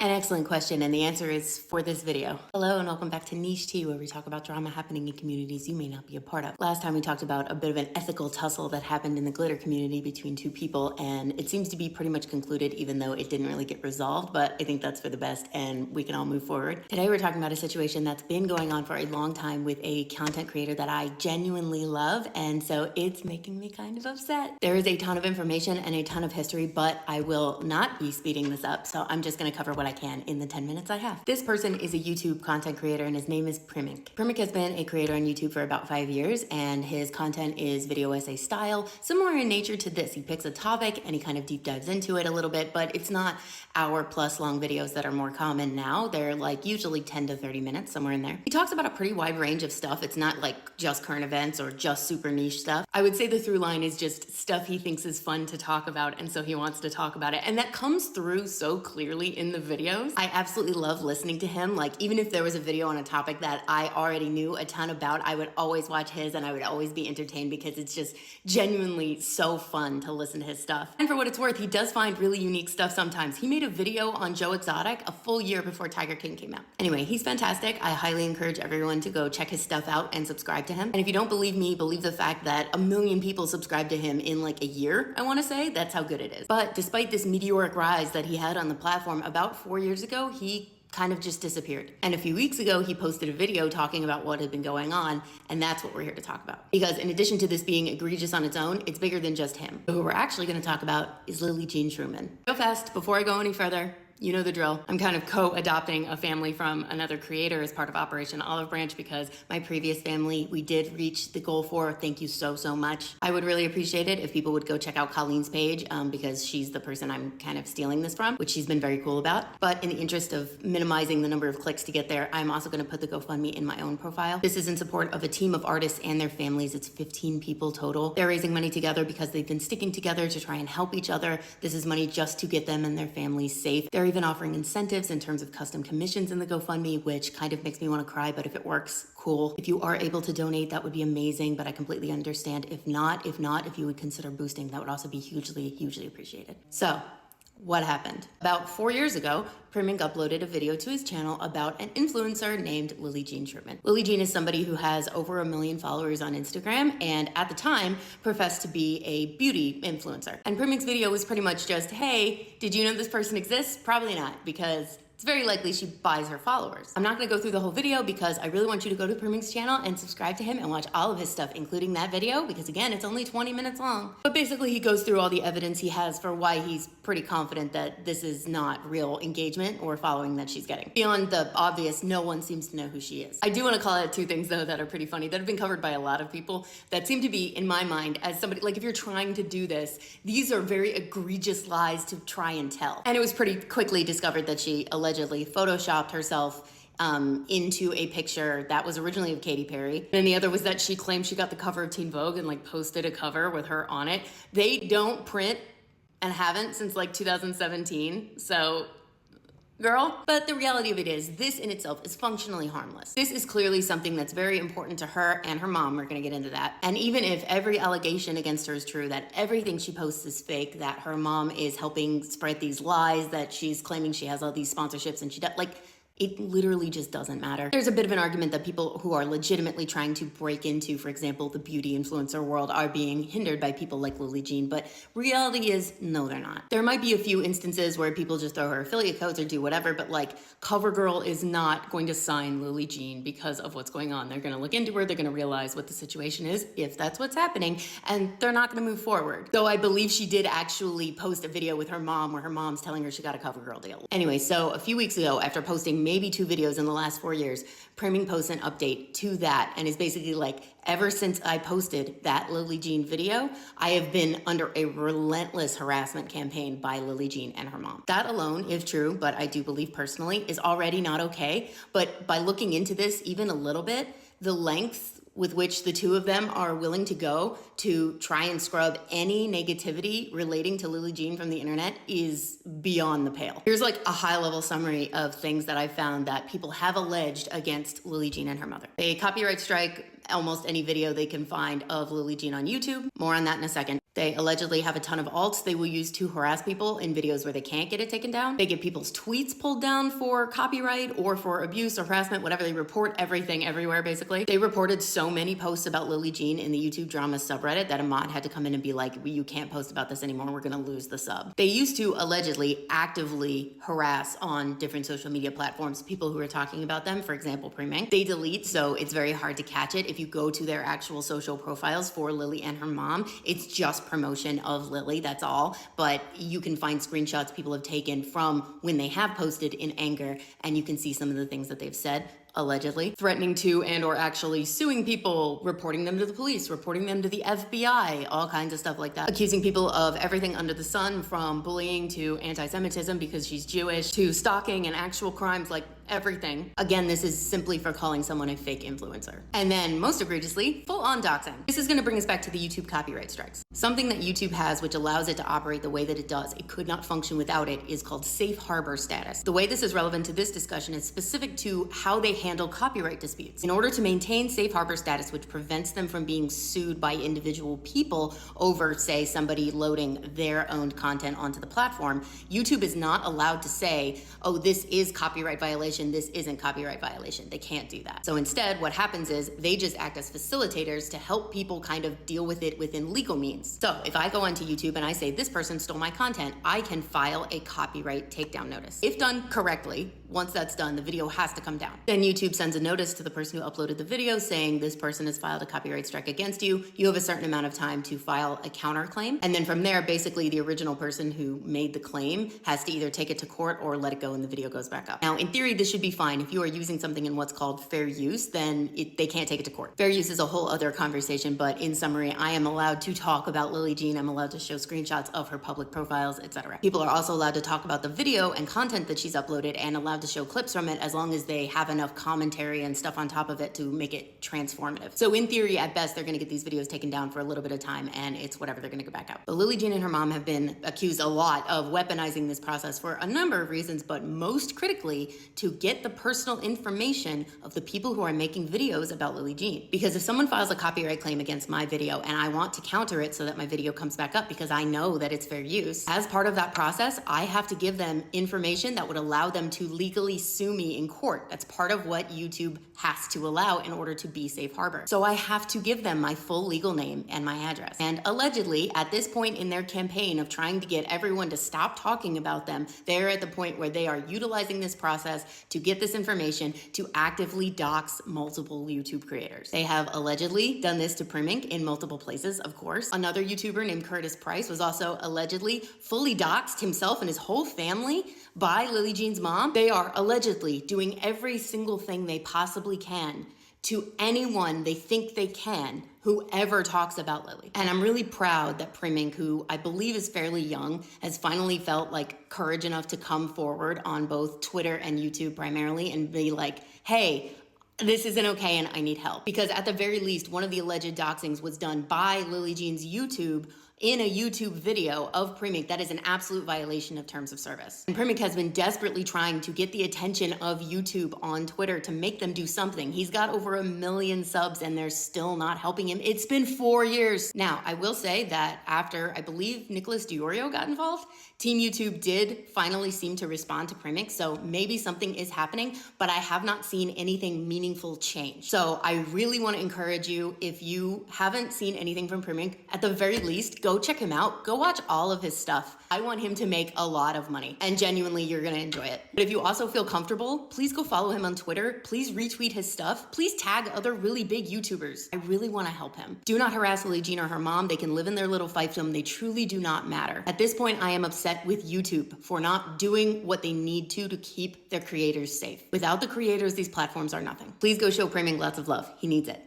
An excellent question, and the answer is for this video. Hello and welcome back to Niche Tea, where we talk about drama happening in communities you may not be a part of. Last time we talked about a bit of an ethical tussle that happened in the glitter community between two people, and it seems to be pretty much concluded, even though it didn't really get resolved, but I think that's for the best and we can all move forward. Today we're talking about a situation that's been going on for a long time with a content creator that I genuinely love, and so it's making me kind of upset. There is a ton of information and a ton of history, but I will not be speeding this up, so I'm just gonna cover what I can in the 10 minutes I have. This person is a YouTube content creator and his name is Primink. Primink has been a creator on YouTube for about 5 years and his content is video essay style, similar in nature to this. He picks a topic and he kind of deep dives into it a little bit, but it's not hour plus long videos that are more common now. They're like usually 10 to 30 minutes, somewhere in there. He talks about a pretty wide range of stuff. It's not like just current events or just super niche stuff. I would say the through line is just stuff he thinks is fun to talk about, and so he wants to talk about it. And that comes through so clearly in the videos. I absolutely love listening to him. Like, even if there was a video on a topic that I already knew a ton about, I would always watch his and I would always be entertained because it's just genuinely so fun to listen to his stuff. And for what it's worth, he does find really unique stuff sometimes. He made a video on Joe Exotic a full year before Tiger King came out. Anyway, he's fantastic. I highly encourage everyone to go check his stuff out and subscribe to him. And if you don't believe me, believe the fact that 1 million people subscribed to him in like a year, I want to say. That's how good it is. But despite this meteoric rise that he had on the platform, about 4 years ago, he kind of just disappeared. And a few weeks ago, he posted a video talking about what had been going on, and that's what we're here to talk about. Because in addition to this being egregious on its own, it's bigger than just him. So who we're actually gonna talk about is Lily Jean Truman. Real fast, before I go any further, you know the drill. I'm kind of co-adopting a family from another creator as part of Operation Olive Branch because my previous family, we did reach the goal for. Thank you so, so much. I would really appreciate it if people would go check out Colleen's page because she's the person I'm kind of stealing this from, which she's been very cool about. But in the interest of minimizing the number of clicks to get there, I'm also gonna put the GoFundMe in my own profile. This is in support of a team of artists and their families. It's 15 people total. They're raising money together because they've been sticking together to try and help each other. This is money just to get them and their families safe. They're even offering incentives in terms of custom commissions in the GoFundMe, which kind of makes me want to cry, but if it works, cool. If you are able to donate, that would be amazing, but I completely understand. If not, if you would consider boosting, that would also be hugely, hugely appreciated. So, what happened? About 4 years ago, Primink uploaded a video to his channel about an influencer named Lily Jean Truman. Lily Jean is somebody who has over 1 million followers on Instagram and at the time professed to be a beauty influencer. And Primink's video was pretty much just, hey, did you know this person exists? Probably not, because it's very likely she buys her followers. I'm not gonna go through the whole video because I really want you to go to Primink's channel and subscribe to him and watch all of his stuff, including that video, because again, it's only 20 minutes long. But basically he goes through all the evidence he has for why he's pretty confident that this is not real engagement or following that she's getting. Beyond the obvious, no one seems to know who she is. I do wanna call out two things though that are pretty funny that have been covered by a lot of people that seem to be, in my mind, as somebody, like if you're trying to do this, these are very egregious lies to try and tell. And it was pretty quickly discovered that she allegedly photoshopped herself into a picture that was originally of Katy Perry. And the other was that she claimed she got the cover of Teen Vogue and like posted a cover with her on it. They don't print and haven't since like 2017. So girl. But the reality of it is this in itself is functionally harmless. This is clearly something that's very important to her and her mom. We're gonna get into that. And even if every allegation against her is true, that everything she posts is fake, that her mom is helping spread these lies, that she's claiming she has all these sponsorships and she does, like, it literally just doesn't matter. There's a bit of an argument that people who are legitimately trying to break into, for example, the beauty influencer world are being hindered by people like Lily Jean, but reality is, no, they're not. There might be a few instances where people just throw her affiliate codes or do whatever, but like CoverGirl is not going to sign Lily Jean because of what's going on. They're gonna look into her, they're gonna realize what the situation is, if that's what's happening, and they're not gonna move forward. Though I believe she did actually post a video with her mom where her mom's telling her she got a CoverGirl deal. Anyway, so a few weeks ago, after posting maybe 2 videos in the last 4 years, Primink posts an update to that and is basically like, ever since I posted that Lily Jean video, I have been under a relentless harassment campaign by Lily Jean and her mom. That alone, if true, but I do believe personally, is already not okay. But by looking into this even a little bit, the lengths with which the two of them are willing to go to try and scrub any negativity relating to Lily Jean from the internet is beyond the pale. Here's like a high-level summary of things that I found that people have alleged against Lily Jean and her mother. They copyright strike almost any video they can find of Lily Jean on YouTube. More on that in a second. They allegedly have a ton of alts they will use to harass people in videos where they can't get it taken down. They get people's tweets pulled down for copyright or for abuse or harassment, whatever. They report everything everywhere, basically. They reported so many posts about Lily Jean in the YouTube drama subreddit that a mod had to come in and be like, you can't post about this anymore. We're going to lose the sub. They used to allegedly actively harass on different social media platforms people who are talking about them. For example, Primink. They delete, so it's very hard to catch it. If you go to their actual social profiles for Lily and her mom, it's just promotion of Lily, that's all. But you can find screenshots people have taken from when they have posted in anger, and you can see some of the things that they've said, allegedly threatening to and or actually suing people, reporting them to the police, reporting them to the FBI, all kinds of stuff like that, accusing people of everything under the sun, from bullying to anti-Semitism because she's Jewish to stalking and actual crimes, like everything. Again, this is simply for calling someone a fake influencer. And then most egregiously, full-on doxing. This is going to bring us back to the YouTube copyright strikes. Something that YouTube has which allows it to operate the way that it does, it could not function without it, is called safe harbor status. The way this is relevant to this discussion is specific to how they handle copyright disputes. In order to maintain safe harbor status, which prevents them from being sued by individual people over, say, somebody loading their owned content onto the platform, YouTube is not allowed to say, oh, this is copyright violation, this isn't copyright violation. They can't do that. So instead, what happens is they just act as facilitators to help people kind of deal with it within legal means. So if I go onto YouTube and I say, this person stole my content, I can file a copyright takedown notice. If done correctly, once that's done, the video has to come down. Then YouTube sends a notice to the person who uploaded the video saying this person has filed a copyright strike against you. You have a certain amount of time to file a counterclaim. And then from there, basically the original person who made the claim has to either take it to court or let it go and the video goes back up. Now, in theory, this should be fine. If you are using something in what's called fair use, then they can't take it to court. Fair use is a whole other conversation, but in summary, I am allowed to talk about Lily Jean. I'm allowed to show screenshots of her public profiles, etc. People are also allowed to talk about the video and content that she's uploaded and allowed to show clips from it as long as they have enough commentary and stuff on top of it to make it transformative. So in theory, at best, they're going to get these videos taken down for a little bit of time and it's whatever, they're going to go back up. But Lily Jean and her mom have been accused a lot of weaponizing this process for a number of reasons, but most critically to get the personal information of the people who are making videos about Lily Jean. Because if someone files a copyright claim against my video and I want to counter it so that my video comes back up because I know that it's fair use, as part of that process, I have to give them information that would allow them to legally sue me in court. That's part of what YouTube has to allow in order to be safe harbor. So I have to give them my full legal name and my address. And allegedly, at this point in their campaign of trying to get everyone to stop talking about them, they're at the point where they are utilizing this process to get this information to actively dox multiple YouTube creators. They have allegedly done this to Primink in multiple places, of course. Another YouTuber named Curtis Price was also allegedly fully doxed, himself and his whole family, by Lily Jean's mom. They are allegedly doing every single thing they possibly can to anyone they think they can who ever talks about Lily. And I'm really proud that Primink, who I believe is fairly young, has finally felt like courage enough to come forward on both Twitter and YouTube primarily and be like, hey, this isn't okay and I need help. Because at the very least, one of the alleged doxings was done by Lily Jean's YouTube in a YouTube video of Primink. That is an absolute violation of terms of service. And Primink has been desperately trying to get the attention of YouTube on Twitter to make them do something. He's got over 1 million subs and they're still not helping him. It's been 4 years. Now, I will say that after, I believe, Nicholas Diorio got involved, Team YouTube did finally seem to respond to Primink, so maybe something is happening, but I have not seen anything meaningful change. So I really want to encourage you, if you haven't seen anything from Primink, at the very least, go check him out. Go watch all of his stuff. I want him to make a lot of money, and genuinely, you're going to enjoy it. But if you also feel comfortable, please go follow him on Twitter. Please retweet his stuff. Please tag other really big YouTubers. I really want to help him. Do not harass Lily Jean or her mom. They can live in their little fiefdom. They truly do not matter. At this point, I am upset with YouTube for not doing what they need to keep their creators safe. Without the creators, these platforms are nothing. Please go show Primink lots of love. He needs it.